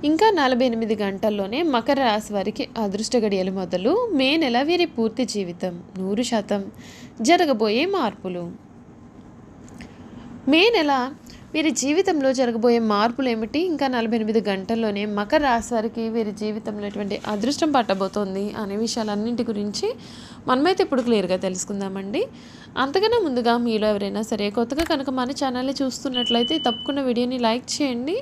ఇంకా 48 గంటల్లోనే మకర రాశి వారికి అదృష్ట గడియలు మొదలు. మే నెల వీరి పూర్తి జీవితం 100% జరగబోయే మార్పులు. మే నెల వీరి జీవితంలో జరగబోయే మార్పులు ఏమిటి? ఇంకా 48 గంటల్లోనే మకర రాశి వారికి వీరి జీవితంలో ఎటువంటి అదృష్టం పట్టబోతోంది అనే విషయాలన్నింటి గురించి మనమైతే ఇప్పుడు క్లియర్గా తెలుసుకుందామండి. అంతకన్నా ముందుగా మీలో ఎవరైనా సరే కొత్తగా కనుక మన ఛానల్ని చూస్తున్నట్లయితే తప్పకుండా వీడియోని లైక్ చేయండి.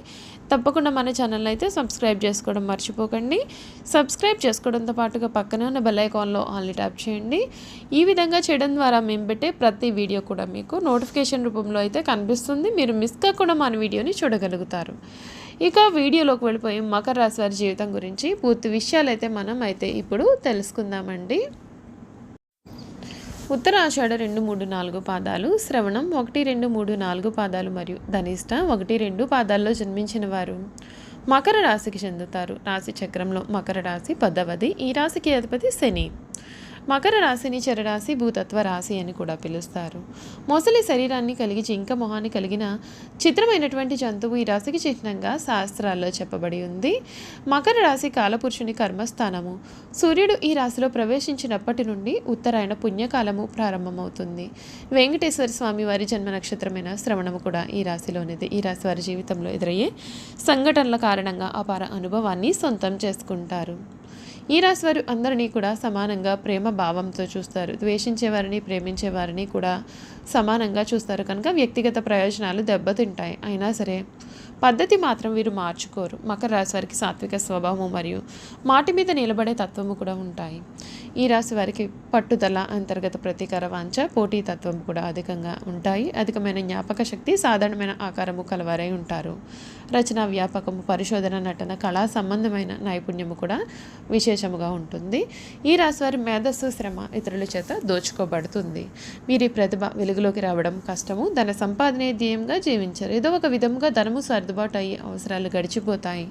తప్పకుండా మన ఛానల్ని అయితే సబ్స్క్రైబ్ చేసుకోవడం మర్చిపోకండి. సబ్స్క్రైబ్ చేసుకోవడంతో పాటుగా పక్కనే ఉన్న బెల్ ఐకాన్లో ఆల్ని ట్యాప్ చేయండి. ఈ విధంగా చేయడం ద్వారా మేము పెట్టే ప్రతి వీడియో కూడా మీకు నోటిఫికేషన్ రూపంలో అయితే కనిపిస్తుంది. మీరు మిస్ కాకుండా మన వీడియోని చూడగలుగుతారు. ఇక వీడియోలోకి వెళ్ళిపోయి మకర రాశి వారి జీవితం గురించి పూర్తి విషయాలు అయితే మనం అయితే ఇప్పుడు తెలుసుకుందామండి. ఉత్తరాషాఢ 2, 3, 4 పాదాలు, శ్రవణం 1, 2, 3, 4 పాదాలు మరియు ధనిష్ట 1, 2 పాదాల్లో జన్మించిన వారు మకర రాశికి చెందుతారు. రాశి చక్రంలో మకర రాశి 10వది. ఈ రాశికి అధిపతి శని. మకర రాశిని చరరాశి, భూతత్వ రాశి అని కూడా పిలుస్తారు. మొసలి శరీరాన్ని కలిగి జింక మొహాన్ని కలిగిన చిత్రమైనటువంటి జంతువు ఈ రాశికి చిహ్నంగా శాస్త్రాల్లో చెప్పబడి ఉంది. మకర రాశి కాలపురుషుని కర్మస్థానము. సూర్యుడు ఈ రాశిలో ప్రవేశించినప్పటి నుండి ఉత్తరాయణ పుణ్యకాలము ప్రారంభమవుతుంది. వెంకటేశ్వర స్వామి వారి జన్మ నక్షత్రమైన శ్రవణము కూడా ఈ రాశిలోనిది. ఈ రాశి వారి జీవితంలో ఎదురయ్యే సంఘటనల కారణంగా అపార అనుభవాన్ని సొంతం చేసుకుంటారు. ఈ రాశి వారు అందరినీ కూడా సమానంగా ప్రేమ భావంతో చూస్తారు. ద్వేషించే వారిని, ప్రేమించే వారిని కూడా సమానంగా చూస్తారు. కనుక వ్యక్తిగత ప్రయోజనాలు దెబ్బతింటాయి. అయినా సరే పద్ధతి మాత్రం వీరు మార్చుకోరు. మకర రాశి వారికి సాత్విక స్వభావం మరియు మాటి మీద నిలబడే తత్వము కూడా ఉంటాయి. ఈ రాశి వారికి పట్టుదల, అంతర్గత ప్రతీకార వాంఛ, పోటీ తత్వం కూడా అధికంగా ఉంటాయి. అధికమైన జ్ఞాపక శక్తి, సాధారణమైన ఆకారము కలవారై ఉంటారు. రచన, వ్యాపకము, పరిశోధన, నటన, కళా సంబంధమైన నైపుణ్యము కూడా విశేషముగా ఉంటుంది. ఈ రాశి వారి మేధస్సు, శ్రమ ఇతరుల చేత దోచుకోబడుతుంది. వీరి ప్రతిభ వెలుగులోకి రావడం కష్టము. ధన సంపాదనే ధ్యేయంగా జీవించారు. ఏదో ఒక విధముగా ధనము సర్దుబాటు అయ్యి అవసరాలు గడిచిపోతాయి.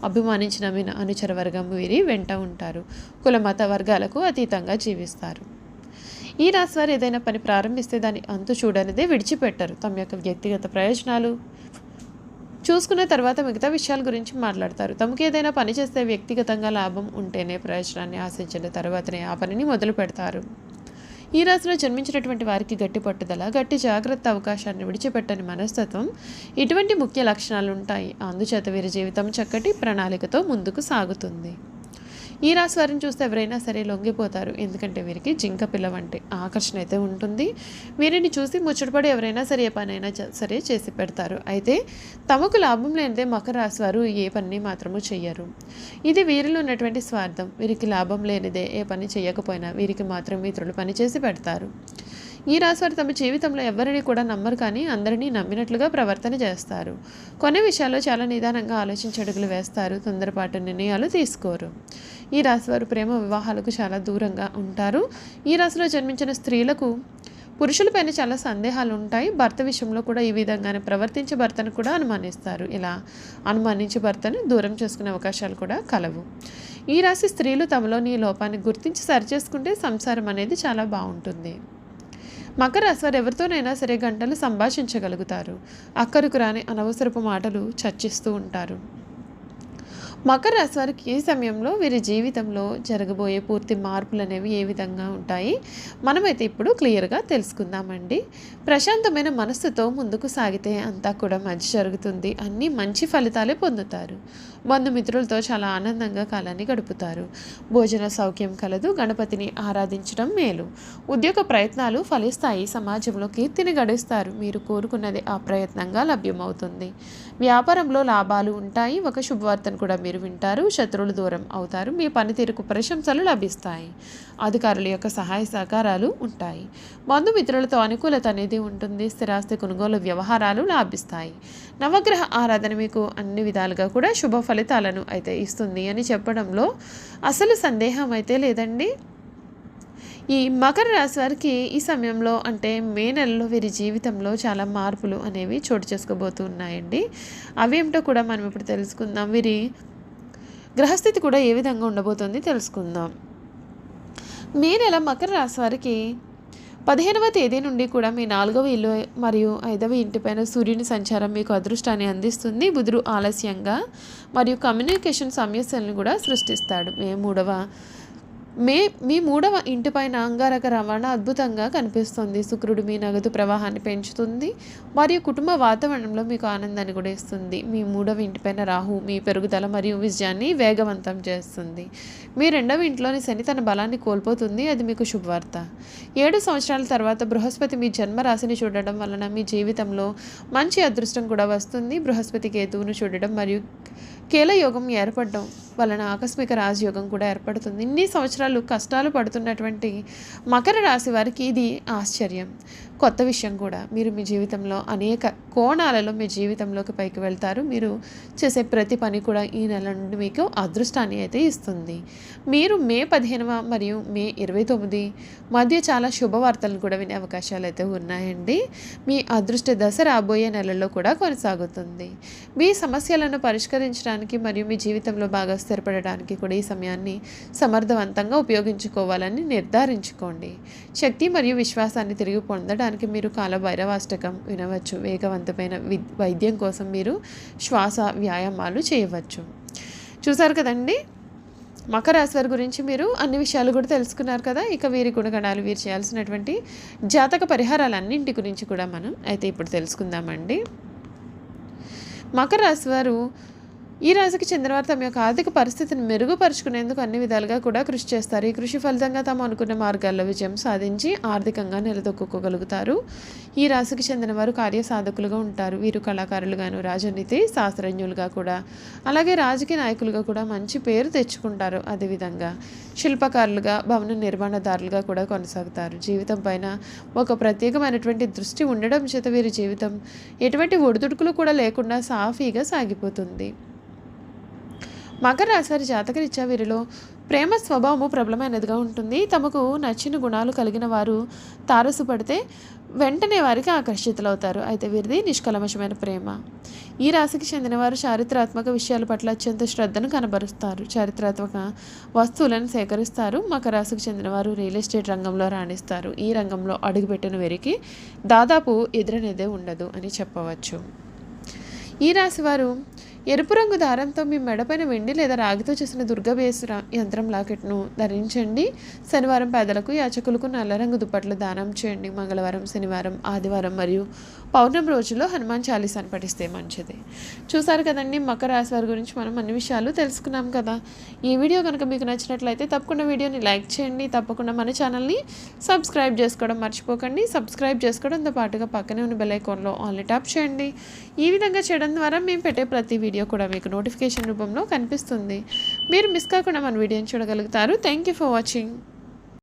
అభిమానించిన అనుచర వర్గం వీరి వెంట ఉంటారు. కుల మత వర్గాలకు అతీతంగా జీవిస్తారు. ఈ రాశి వారు ఏదైనా పని ప్రారంభిస్తే దాన్ని అంతు చూడనిదే విడిచిపెట్టరు. తమ యొక్క వ్యక్తిగత ప్రయోజనాలు చూసుకున్న తర్వాత మిగతా విషయాల గురించి మాట్లాడతారు. తమకు ఏదైనా పని చేస్తే వ్యక్తిగతంగా లాభం ఉంటేనే ప్రయోజనాన్ని ఆశించిన తర్వాతనే ఆ పనిని మొదలు పెడతారు. ఈ రాశిలో జన్మించినటువంటి వారికి గట్టి పట్టుదల, గట్టి జాగ్రత్త, అవకాశాన్ని విడిచిపెట్టని మనస్తత్వం ఇటువంటి ముఖ్య లక్షణాలు ఉంటాయి. అందుచేత వీరి జీవితం చక్కటి ప్రణాళికతో ముందుకు సాగుతుంది. ఈ రాశి వారిని చూస్తే ఎవరైనా సరే లొంగిపోతారు. ఎందుకంటే వీరికి జింక పిల్ల వంటి ఆకర్షణ అయితే ఉంటుంది. వీరిని చూసి ముచ్చటపడి ఎవరైనా సరే ఏ పనైనా సరే చేసి పెడతారు. అయితే తమకు లాభం లేనిదే మకర రాశి వారు ఏ పనిని మాత్రము చెయ్యరు. ఇది వీరిలో ఉన్నటువంటి స్వార్థం. వీరికి లాభం లేనిదే ఏ పని చేయకపోయినా వీరికి మాత్రం ఇతరులు పని చేసి పెడతారు. ఈ రాశివారు తమ జీవితంలో ఎవరిని కూడా నమ్మరు, కానీ అందరినీ నమ్మినట్లుగా ప్రవర్తన చేస్తారు. కొన్ని విషయాల్లో చాలా నిదానంగా ఆలోచించి అడుగులు వేస్తారు. తొందరపాటు నిర్ణయాలు తీసుకోరు. ఈ రాశివారు ప్రేమ వివాహాలకు చాలా దూరంగా ఉంటారు. ఈ రాశిలో జన్మించిన స్త్రీలకు పురుషులపైన చాలా సందేహాలు ఉంటాయి. భర్త విషయంలో కూడా ఈ విధంగానే ప్రవర్తించే భర్తను కూడా అనుమానిస్తారు. ఇలా అనుమానించి భర్తను దూరం చేసుకునే అవకాశాలు కూడా కలవు. ఈ రాశి స్త్రీలు తమలోని లోపాన్ని గుర్తించి సరిచేసుకుంటే సంసారం అనేది చాలా బాగుంటుంది. మకర రాశి వారు ఎవరితోనైనా సరే గంటలు సంభాషించగలుగుతారు. అక్కరకు రాని అనవసరపు మాటలు చర్చిస్తూ ఉంటారు. మకర రాశి వారికి ఈ సమయంలో వీరి జీవితంలో జరగబోయే పూర్తి మార్పులు అనేవి ఏ విధంగా ఉంటాయి మనమైతే ఇప్పుడు క్లియర్గా తెలుసుకుందామండి. ప్రశాంతమైన మనస్సుతో ముందుకు సాగితే అంతా కూడా మంచి జరుగుతుంది. అన్నీ మంచి ఫలితాలే పొందుతారు. బంధుమిత్రులతో చాలా ఆనందంగా కాలాన్ని గడుపుతారు. భోజన సౌఖ్యం కలదు. గణపతిని ఆరాధించడం మేలు. ఉద్యోగ ప్రయత్నాలు ఫలిస్తాయి. సమాజంలో కీర్తిని గడిస్తారు. మీరు కోరుకున్నది ఆ ప్రయత్నంగా లభ్యమవుతుంది. వ్యాపారంలో లాభాలు ఉంటాయి. ఒక శుభవార్తను కూడా మీరు వింటారు. శత్రువులు దూరం అవుతారు. మీ పనితీరుకు ప్రశంసలు లభిస్తాయి. అధికారుల యొక్క సహాయ సహకారాలు ఉంటాయి. బంధుమిత్రులతో అనుకూలత అనేది ఉంటుంది. స్థిరాస్తి కొనుగోలు వ్యవహారాలు లాభిస్తాయి. నవగ్రహ ఆరాధన మీకు అన్ని విధాలుగా కూడా శుభ ఫలితాలను అయితే ఇస్తుంది అని చెప్పడంలో అసలు సందేహం అయితే లేదండి. ఈ మకర రాశి వారికి ఈ సమయంలో అంటే మే నెలలో వీరి జీవితంలో చాలా మార్పులు అనేవి చోటు చేసుకోబోతున్నాయండి. అవేమిటో కూడా మనం ఇప్పుడు తెలుసుకుందాం. వీరి గ్రహస్థితి కూడా ఏ విధంగా ఉండబోతుంది తెలుసుకుందాం. మే నెల మకర రాశి వారికి 15వ తేదీ నుండి కూడా మీ 4వ ఇల్లు మరియు 5వ ఇంటిపైన సూర్యుని సంచారం మీకు అదృష్టాన్ని అందిస్తుంది. బుధుడు ఆలస్యంగా మరియు కమ్యూనికేషన్ సమస్యలను కూడా సృష్టిస్తాడు. మీ 3వ ఇంటిపైన అంగారక రవాణా అద్భుతంగా కనిపిస్తుంది. శుక్రుడు మీ నగదు ప్రవాహాన్ని పెంచుతుంది మరియు కుటుంబ వాతావరణంలో మీకు ఆనందాన్ని కూడా ఇస్తుంది. మీ 3వ ఇంటిపైన రాహు మీ పెరుగుదల మరియు విజయాన్ని వేగవంతం చేస్తుంది. మీ 2వ ఇంట్లోని శని తన బలాన్ని కోల్పోతుంది, అది మీకు శుభవార్త. 7 సంవత్సరాల తర్వాత బృహస్పతి మీ జన్మరాశిని చూడడం వలన మీ జీవితంలో మంచి అదృష్టం కూడా వస్తుంది. బృహస్పతి కేతువును చూడడం మరియు కేలయోగం ఏర్పడడం వలన ఆకస్మిక రాజయోగం కూడా ఏర్పడుతుంది. ఇన్ని సంవత్సరాలు కష్టాలు పడుతున్నటువంటి మకర రాశి వారికి ఇది ఆశ్చర్యం, కొత్త విషయం కూడా. మీరు మీ జీవితంలో అనేక కోణాలలో మీ జీవితంలోకి పైకి వెళ్తారు. మీరు చేసే ప్రతి పని కూడా ఈ నెల నుండి మీకు అదృష్టాన్ని అయితే ఇస్తుంది. మీరు మే 15 మరియు మే 29 మధ్య చాలా శుభవార్తలను కూడా వినే అవకాశాలు అయితే ఉన్నాయండి. మీ అదృష్ట దశ రాబోయే నెలల్లో కూడా కొనసాగుతుంది. మీ సమస్యలను పరిష్కరించడానికి మరియు మీ జీవితంలో బాగా స్థిరపడడానికి కూడా ఈ సమయాన్ని సమర్థవంతంగా ఉపయోగించుకోవాలని నిర్ధారించుకోండి. శక్తి మరియు విశ్వాసాన్ని తిరిగి పొందడానికి మీరు కాలభైరవాష్టకం వినవచ్చు. వేగవంతమైన వైద్యం కోసం మీరు శ్వాస వ్యాయామాలు చేయవచ్చు. చూసారు కదండి, మకర రాశి వారి గురించి మీరు అన్ని విషయాలు కూడా తెలుసుకున్నారు కదా. ఇక వీరి గుణగణాలు, వీరు చేయాల్సినటువంటి జాతక పరిహారాలన్నింటి గురించి కూడా మనం అయితే ఇప్పుడు తెలుసుకుందామండి. మకర రాశి వారు ఈ రాశికి చెందిన వారు తమ యొక్క ఆర్థిక పరిస్థితిని మెరుగుపరుచుకునేందుకు అన్ని విధాలుగా కూడా కృషి చేస్తారు. ఈ కృషి ఫలితంగా తాము అనుకున్న మార్గాల్లో విజయం సాధించి ఆర్థికంగా నిలదొక్కుకోగలుగుతారు. ఈ రాశికి చెందిన వారు కార్యసాధకులుగా ఉంటారు. వీరు కళాకారులుగాను, రాజనీతి శాస్త్రజ్ఞులుగా కూడా, అలాగే రాజకీయ నాయకులుగా కూడా మంచి పేరు తెచ్చుకుంటారు. అదేవిధంగా శిల్పకారులుగా, భవన నిర్మాణదారులుగా కూడా కొనసాగుతారు. జీవితం పైన ఒక ప్రత్యేకమైనటువంటి దృష్టి ఉండడం చేత వీరి జీవితం ఎటువంటి ఒడిదుడుకులు కూడా లేకుండా సాఫీగా సాగిపోతుంది. మకర రాశి వారి జాతకరీత్యా వీరిలో ప్రేమ స్వభావము ప్రబలమైనదిగా ఉంటుంది. తమకు నచ్చిన గుణాలు కలిగిన వారు తారసుపడితే వెంటనే వారికి ఆకర్షితులవుతారు. అయితే వీరిది నిష్కల్మషమైన ప్రేమ. ఈ రాశికి చెందిన వారు చారిత్రాత్మక విషయాల పట్ల అత్యంత శ్రద్ధను కనబరుస్తారు. చారిత్రాత్మక వస్తువులను సేకరిస్తారు. మకర రాశికి చెందిన వారు రియల్ ఎస్టేట్ రంగంలో రాణిస్తారు. ఈ రంగంలో అడుగుపెట్టిన వీరికి దాదాపు ఎదురనేదే ఉండదు అని చెప్పవచ్చు. ఈ రాశి వారు ఎరుపు రంగు దారంతో మీ మెడపైన వెండి లేదా రాగితో చేసిన దుర్గవేశ యంత్రం లాకెట్ను ధరించండి. శనివారం పేదలకు, యాచకులకు నల్ల రంగు దుప్పట్లు దానం చేయండి. మంగళవారం, శనివారం, ఆదివారం మరియు పౌర్ణమి రోజుల్లో హనుమాన్ చాలీసాను పఠిస్తే మంచిది. చూసారు కదండి, మకర రాశి వారి గురించి మనం అన్ని విషయాలు తెలుసుకున్నాం కదా. ఈ వీడియో కనుక మీకు నచ్చినట్లయితే తప్పకుండా వీడియోని లైక్ చేయండి. తప్పకుండా మన ఛానల్ని సబ్స్క్రైబ్ చేసుకోవడం మర్చిపోకండి. సబ్స్క్రైబ్ చేసుకోవడంతో పాటుగా పక్కనే ఉన్న బెల్ ఐకాన్లో ఆన్లీ ట్యాప్ చేయండి. ఈ విధంగా చేయడం ద్వారా మేము పెట్టే ప్రతి వీడియో కూడా మీకు నోటిఫికేషన్ రూపంలో కనిపిస్తుంది. మీరు మిస్ కాకుండా మన వీడియోని చూడగలుగుతారు. Thank you for watching.